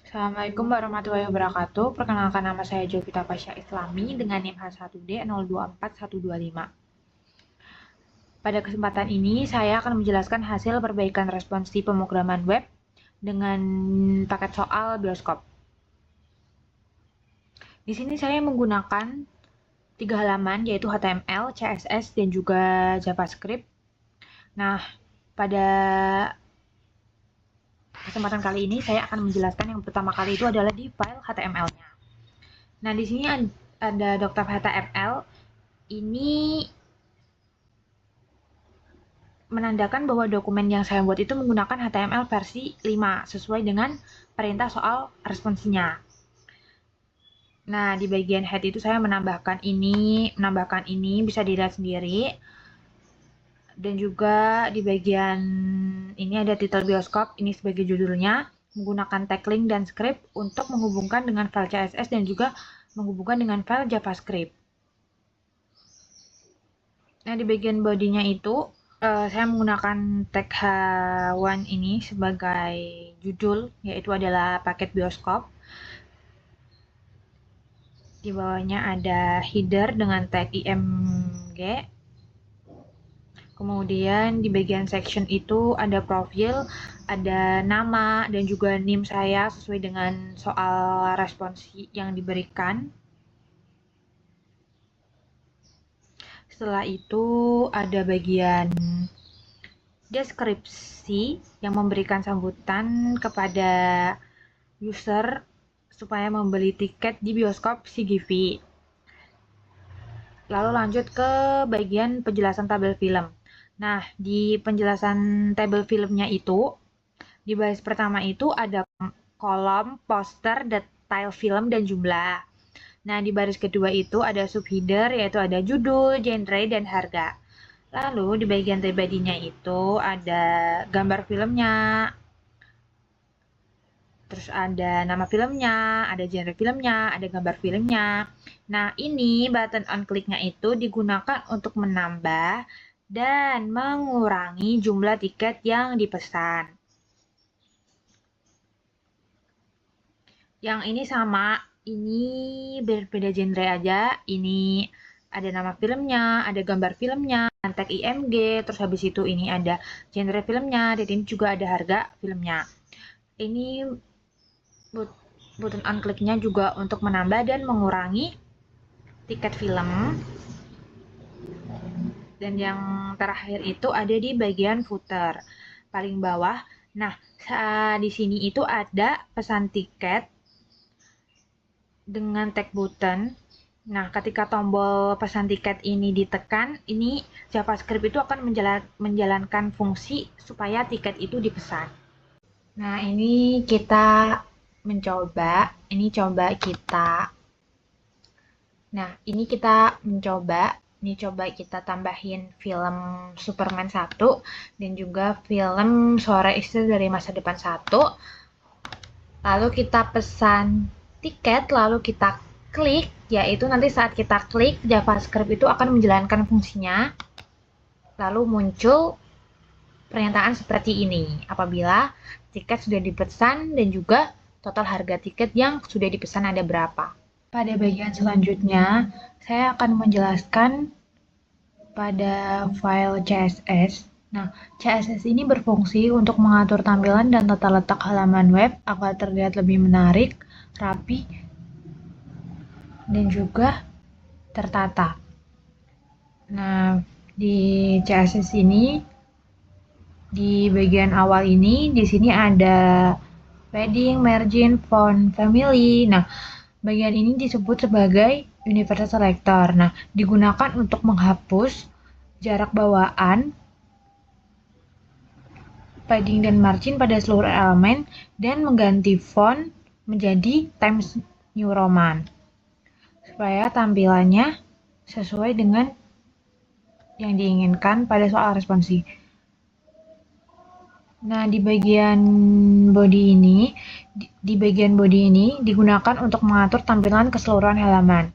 Assalamualaikum warahmatullahi wabarakatuh. Perkenalkan, nama saya Jovita Pasha Islami dengan NIM H1D 024125. Pada kesempatan ini, saya akan menjelaskan hasil perbaikan responsi pemrograman web dengan paket soal bioskop. Di sini saya menggunakan 3 halaman, yaitu HTML, CSS, dan juga JavaScript. Nah, pada kesempatan kali ini saya akan menjelaskan yang pertama kali itu adalah di file HTML-nya. Nah, di sini ada Dr. HTML. Ini menandakan bahwa dokumen yang saya buat itu menggunakan HTML versi 5 sesuai dengan perintah soal responsinya. Nah, di bagian head itu saya menambahkan ini bisa dilihat sendiri. Dan juga di bagian ini ada titel bioskop, ini sebagai judulnya, menggunakan tag link dan script untuk menghubungkan dengan file CSS dan juga menghubungkan dengan file JavaScript. Nah, di bagian bodinya itu saya menggunakan tag H1 ini sebagai judul, yaitu adalah paket bioskop. Di bawahnya ada header dengan tag img. Kemudian di bagian section itu ada profil, ada nama, dan juga NIM saya sesuai dengan soal responsi yang diberikan. Setelah itu ada bagian deskripsi yang memberikan sambutan kepada user supaya membeli tiket di bioskop CGV. Lalu lanjut ke bagian penjelasan tabel film. Nah, di penjelasan tabel filmnya itu, di baris pertama itu ada kolom, poster, detail film, dan jumlah. Nah, di baris kedua itu ada subheader, yaitu ada judul, genre, dan harga. Lalu di bagian pribadinya itu ada gambar filmnya, terus ada nama filmnya, ada genre filmnya, ada gambar filmnya. Nah, ini button on click-nya itu digunakan untuk menambah dan mengurangi jumlah tiket yang dipesan. Yang ini sama, ini berbeda genre aja. Ini ada nama filmnya, ada gambar filmnya, tag IMG, terus habis itu ini ada genre filmnya, dan ini juga ada harga filmnya. Ini button on click-nya juga untuk menambah dan mengurangi tiket film. Dan yang terakhir itu ada di bagian footer paling bawah. Nah, di sini itu ada pesan tiket dengan tag button. Nah, ketika tombol pesan tiket ini ditekan, ini JavaScript itu akan menjalankan fungsi supaya tiket itu dipesan. Nah, ini kita mencoba, ini coba kita. Nah, ini kita mencoba, ini coba kita tambahin film Superman 1 dan juga film Suara Istri dari Masa Depan 1. Lalu kita pesan tiket, lalu kita klik, yaitu nanti saat kita klik JavaScript itu akan menjalankan fungsinya. Lalu muncul pernyataan seperti ini apabila tiket sudah dipesan dan juga total harga tiket yang sudah dipesan ada berapa. Pada bagian selanjutnya, saya akan menjelaskan pada file CSS. Nah, CSS ini berfungsi untuk mengatur tampilan dan tata letak halaman web agar terlihat lebih menarik, rapi, dan juga tertata. Nah, di CSS ini, di bagian awal ini, di sini ada padding, margin, font, family. Nah, bagian ini disebut sebagai universal selector. Nah, digunakan untuk menghapus jarak bawaan, padding dan margin pada seluruh elemen, dan mengganti font menjadi Times New Roman supaya tampilannya sesuai dengan yang diinginkan pada soal responsi. Nah, di bagian body ini digunakan untuk mengatur tampilan keseluruhan halaman.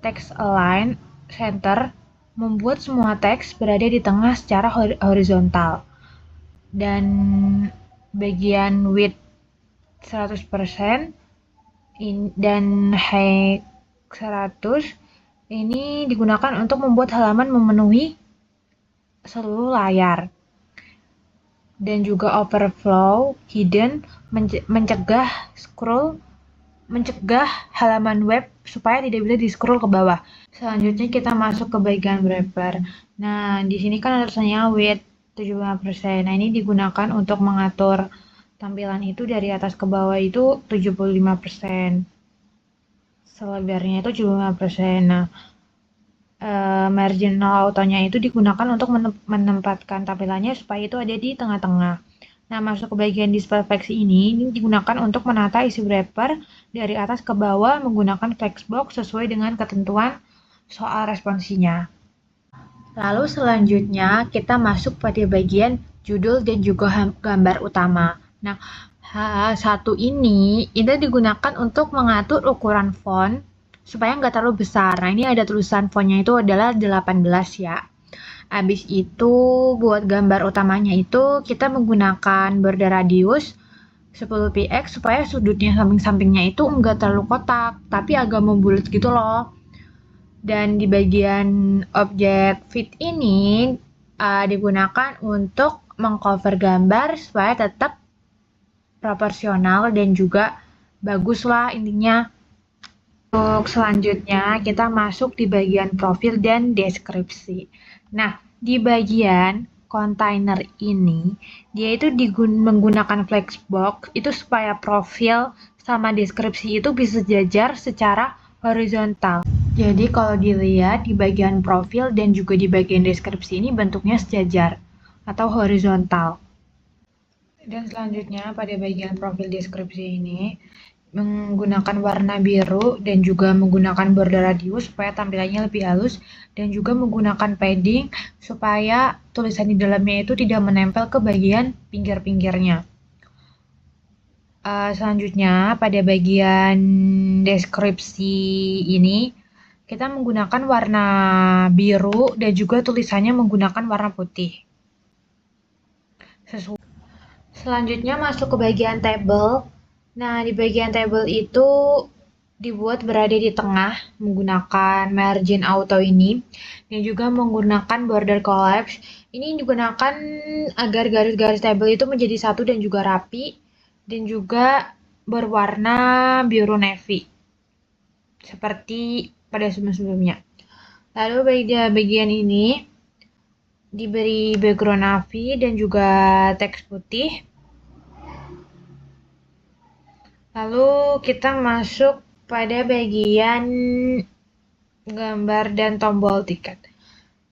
Text align center membuat semua teks berada di tengah secara horizontal. Dan bagian width 100% dan height 100. Ini digunakan untuk membuat halaman memenuhi seluruh layar. Dan juga overflow hidden mencegah halaman web supaya tidak bisa di-scroll ke bawah. Selanjutnya kita masuk ke bagian wrapper. Nah, di sini kan ada tulisannya width 75%. Nah, ini digunakan untuk mengatur tampilan itu dari atas ke bawah itu 75%. Selebarnya itu 75%. Nah, marginal autonya itu digunakan untuk menempatkan tampilannya supaya itu ada di tengah-tengah. Nah, masuk ke bagian display flex ini digunakan untuk menata isi wrapper dari atas ke bawah menggunakan flexbox sesuai dengan ketentuan soal responsinya. Lalu selanjutnya kita masuk pada bagian judul dan juga gambar utama. Nah, H1 ini digunakan untuk mengatur ukuran font supaya nggak terlalu besar. Nah, ini ada tulisan fontnya itu adalah 18 ya. Habis itu buat gambar utamanya itu kita menggunakan border radius 10 px supaya sudutnya samping-sampingnya itu enggak terlalu kotak, tapi agak membulat gitu loh. Dan di bagian objek fit ini digunakan untuk mengcover gambar supaya tetap proporsional dan juga bagus lah intinya. Untuk selanjutnya kita masuk di bagian profil dan deskripsi. Nah, di bagian kontainer ini dia itu menggunakan flexbox itu supaya profil sama deskripsi itu bisa sejajar secara horizontal. Jadi kalau dilihat di bagian profil dan juga di bagian deskripsi ini bentuknya sejajar atau horizontal. Dan selanjutnya pada bagian profil deskripsi ini menggunakan warna biru dan juga menggunakan border radius supaya tampilannya lebih halus dan juga menggunakan padding supaya tulisan di dalamnya itu tidak menempel ke bagian pinggir-pinggirnya. Selanjutnya pada bagian deskripsi ini kita menggunakan warna biru dan juga tulisannya menggunakan warna putih. Selanjutnya masuk ke bagian table. Nah, di bagian table itu dibuat berada di tengah menggunakan margin auto ini dan juga menggunakan border collapse. Ini digunakan agar garis-garis table itu menjadi satu dan juga rapi dan juga berwarna biru navy seperti pada sebelum-sebelumnya. Lalu bagian ini diberi background navy dan juga teks putih. Lalu kita masuk pada bagian gambar dan tombol tiket.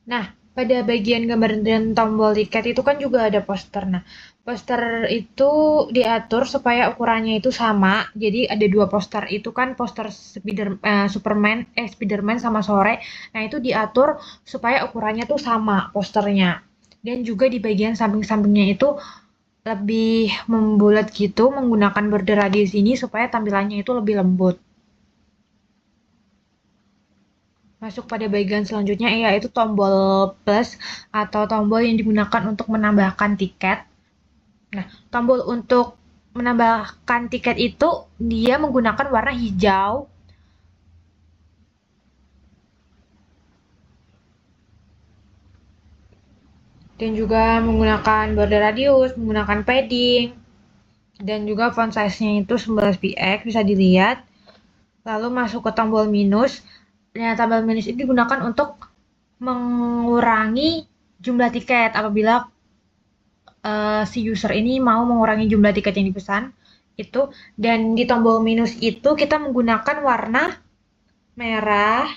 Nah, pada bagian gambar dan tombol tiket itu kan juga ada poster. Nah, poster itu diatur supaya ukurannya itu sama. Jadi ada dua poster itu kan poster Spiderman sama Sore. Nah, itu diatur supaya ukurannya tuh sama posternya. Dan juga di bagian samping-sampingnya itu lebih membulat gitu menggunakan border radius ini supaya tampilannya itu lebih lembut. Masuk pada bagian selanjutnya yaitu tombol plus atau tombol yang digunakan untuk menambahkan tiket. Nah, tombol untuk menambahkan tiket itu dia menggunakan warna hijau. Dan juga menggunakan border radius, menggunakan padding. Dan juga font size-nya itu 19 px bisa dilihat. Lalu masuk ke tombol minus. Nah, tombol minus itu digunakan untuk mengurangi jumlah tiket apabila si user ini mau mengurangi jumlah tiket yang dipesan itu. Dan di tombol minus itu kita menggunakan warna merah,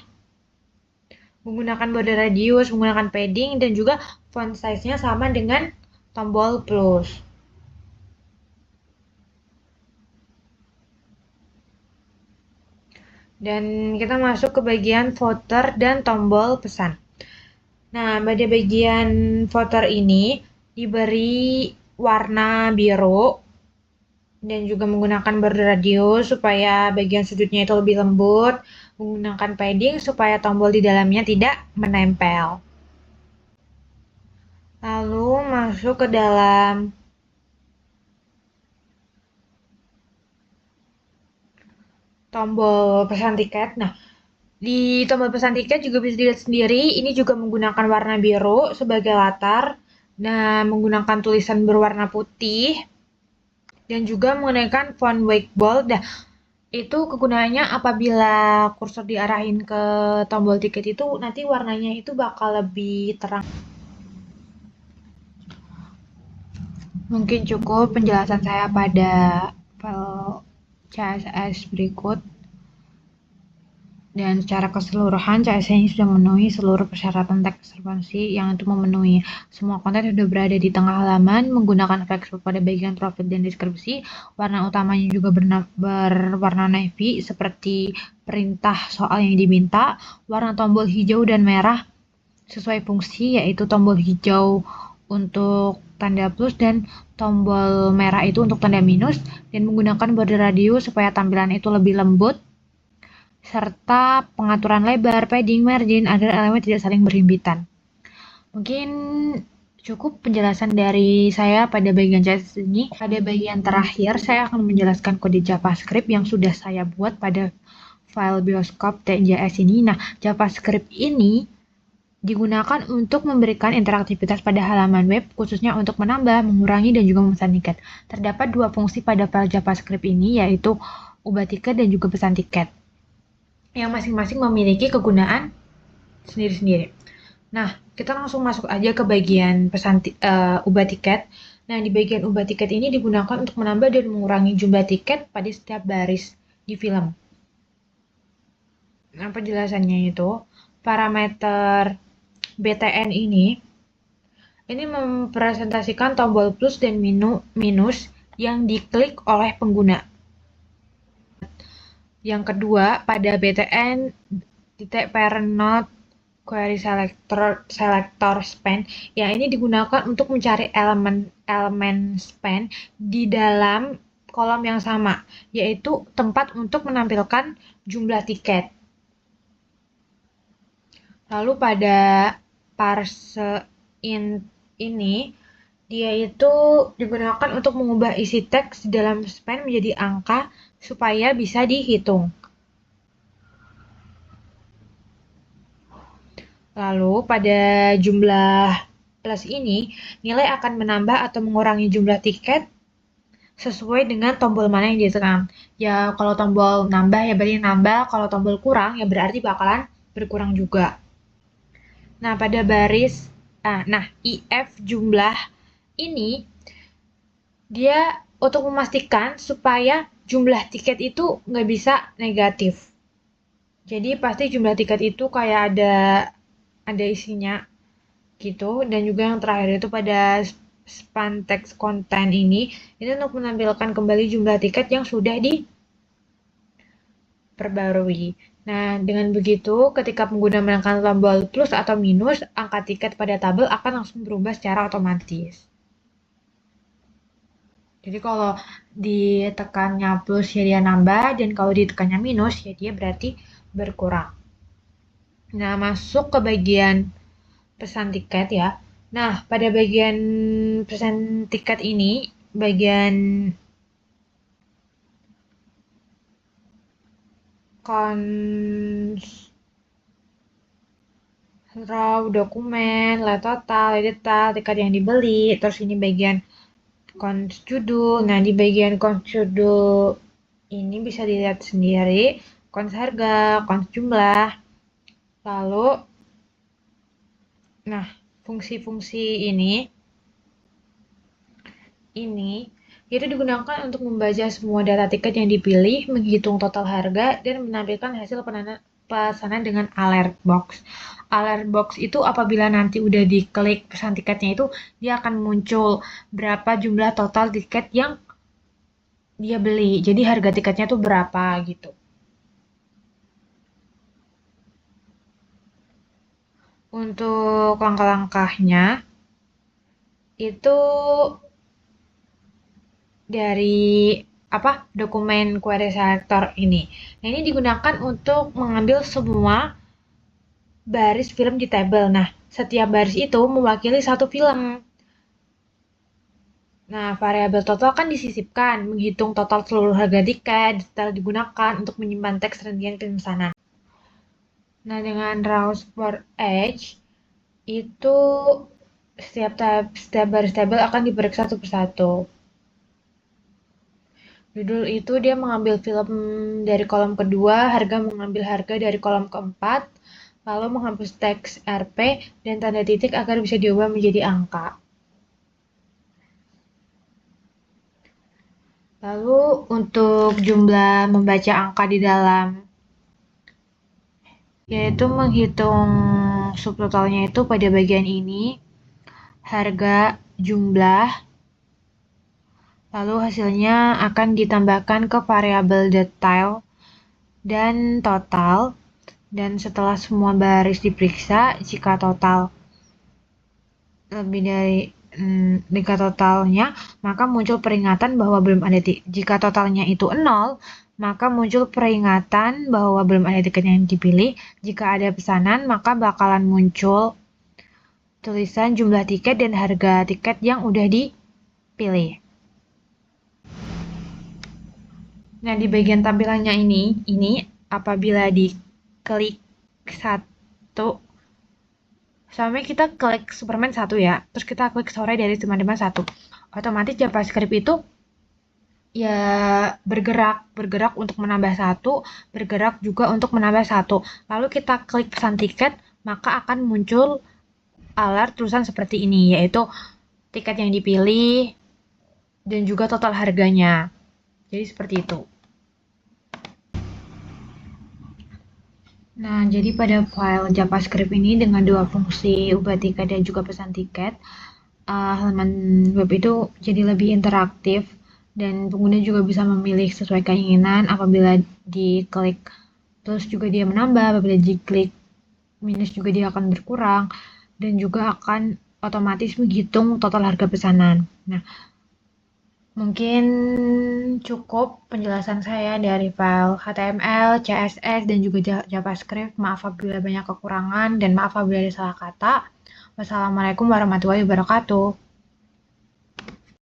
menggunakan border radius, menggunakan padding dan juga font size-nya sama dengan tombol plus. Dan kita masuk ke bagian footer dan tombol pesan. Nah, pada bagian footer ini diberi warna biru dan juga menggunakan border radius supaya bagian sudutnya itu lebih lembut, menggunakan padding supaya tombol di dalamnya tidak menempel. Lalu masuk ke dalam tombol pesan tiket. Nah, di tombol pesan tiket juga bisa dilihat sendiri, ini juga menggunakan warna biru sebagai latar, dan menggunakan tulisan berwarna putih, dan juga menggunakan font white bold. Nah, itu kegunaannya apabila kursor diarahin ke tombol tiket itu, nanti warnanya itu bakal lebih terang. Mungkin cukup penjelasan saya pada file CSS berikut. Dan secara keseluruhan, CSS ini sudah memenuhi seluruh persyaratan teks responsi yang itu memenuhi. Semua konten sudah berada di tengah halaman menggunakan efek pada bagian profil dan deskripsi. Warna utamanya juga berwarna navy seperti perintah soal yang diminta. Warna tombol hijau dan merah sesuai fungsi, yaitu tombol hijau untuk tanda plus dan tombol merah itu untuk tanda minus, dan menggunakan border radius supaya tampilan itu lebih lembut, serta pengaturan lebar, padding, margin agar elemen tidak saling berhimpitan. Mungkin cukup penjelasan dari saya pada bagian CSS ini. Pada bagian terakhir, saya akan menjelaskan kode JavaScript yang sudah saya buat pada file bioskop.js ini. Nah, JavaScript ini digunakan untuk memberikan interaktivitas pada halaman web, khususnya untuk menambah, mengurangi, dan juga memesan tiket. Terdapat dua fungsi pada file JavaScript ini, yaitu ubah tiket dan juga pesan tiket, yang masing-masing memiliki kegunaan sendiri-sendiri. Nah, kita langsung masuk aja ke bagian ubah tiket. Nah, di bagian ubah tiket ini digunakan untuk menambah dan mengurangi jumlah tiket pada setiap baris di film. Nah, penjelasannya itu, parameter BTN ini mempresentasikan tombol plus dan minus yang diklik oleh pengguna. Yang kedua, pada BTN parent node query selector span, yang ini digunakan untuk mencari elemen span di dalam kolom yang sama, yaitu tempat untuk menampilkan jumlah tiket. Lalu pada parse int ini, dia itu digunakan untuk mengubah isi teks di dalam span menjadi angka supaya bisa dihitung. Lalu pada jumlah plus ini, nilai akan menambah atau mengurangi jumlah tiket sesuai dengan tombol mana yang ditekan. Ya, kalau tombol nambah ya berarti nambah, kalau tombol kurang ya berarti bakalan berkurang juga. Nah, pada baris IF jumlah ini, dia untuk memastikan supaya jumlah tiket itu nggak bisa negatif. Jadi pasti jumlah tiket itu kayak ada isinya gitu. Dan juga yang terakhir itu pada span text content ini untuk menampilkan kembali jumlah tiket yang sudah diperbarui. Nah, dengan begitu, ketika pengguna menekan tombol plus atau minus, angka tiket pada tabel akan langsung berubah secara otomatis. Jadi kalau ditekannya plus ya dia nambah, dan kalau ditekannya minus ya dia berarti berkurang. Nah, masuk ke bagian pesan tiket ya. Nah, pada bagian pesan tiket ini, bagian raw dokumen, lihat total, detail, tiket yang dibeli, terus ini bagian cons judul. Nah, di bagian cons judul ini bisa dilihat sendiri, cons harga, cons jumlah. Lalu, nah, fungsi-fungsi ini itu digunakan untuk membaca semua data tiket yang dipilih, menghitung total harga, dan menampilkan hasil pesanan dengan alert box. Alert box itu apabila nanti udah diklik pesan tiketnya itu, dia akan muncul berapa jumlah total tiket yang dia beli. Jadi harga tiketnya tuh berapa gitu. Untuk langkah-langkahnya itu dari dokumen query selector ini. Nah, ini digunakan untuk mengambil semua baris film di tabel. Nah, setiap baris itu mewakili satu film. Nah, variabel total akan disisipkan, menghitung total seluruh harga tiket, detail digunakan untuk menyimpan teks rincian pemesanan. Nah, dengan rows per age, itu setiap baris tabel akan diperiksa satu persatu. Judul itu dia mengambil film dari kolom kedua, harga mengambil harga dari kolom keempat, lalu menghapus teks RP dan tanda titik agar bisa diubah menjadi angka. Lalu untuk jumlah membaca angka di dalam, yaitu menghitung subtotalnya itu pada bagian ini, harga, jumlah, lalu hasilnya akan ditambahkan ke variabel detail dan total. Dan setelah semua baris diperiksa, jika total lebih dari jika totalnya, maka muncul peringatan bahwa belum ada jika totalnya itu 0, maka muncul peringatan bahwa belum ada tiket yang dipilih. Jika ada pesanan, maka bakalan muncul tulisan jumlah tiket dan harga tiket yang udah dipilih. Nah, di bagian tampilannya ini apabila diklik satu sampai kita klik Superman 1 ya, terus kita klik sore dari teman-teman 1. Otomatis JavaScript itu ya bergerak untuk menambah 1, bergerak juga untuk menambah 1. Lalu kita klik pesan tiket, maka akan muncul alert tulisan seperti ini, yaitu tiket yang dipilih dan juga total harganya. Jadi seperti itu. Nah, jadi pada file JavaScript ini dengan dua fungsi ubah tiket dan juga pesan tiket, halaman web itu jadi lebih interaktif dan pengguna juga bisa memilih sesuai keinginan. Apabila diklik terus juga dia menambah, apabila diklik minus juga dia akan berkurang dan juga akan otomatis menghitung total harga pesanan. Nah, mungkin cukup penjelasan saya dari file HTML, CSS, dan juga JavaScript. Maaf apabila banyak kekurangan dan maaf apabila ada salah kata. Wassalamualaikum warahmatullahi wabarakatuh.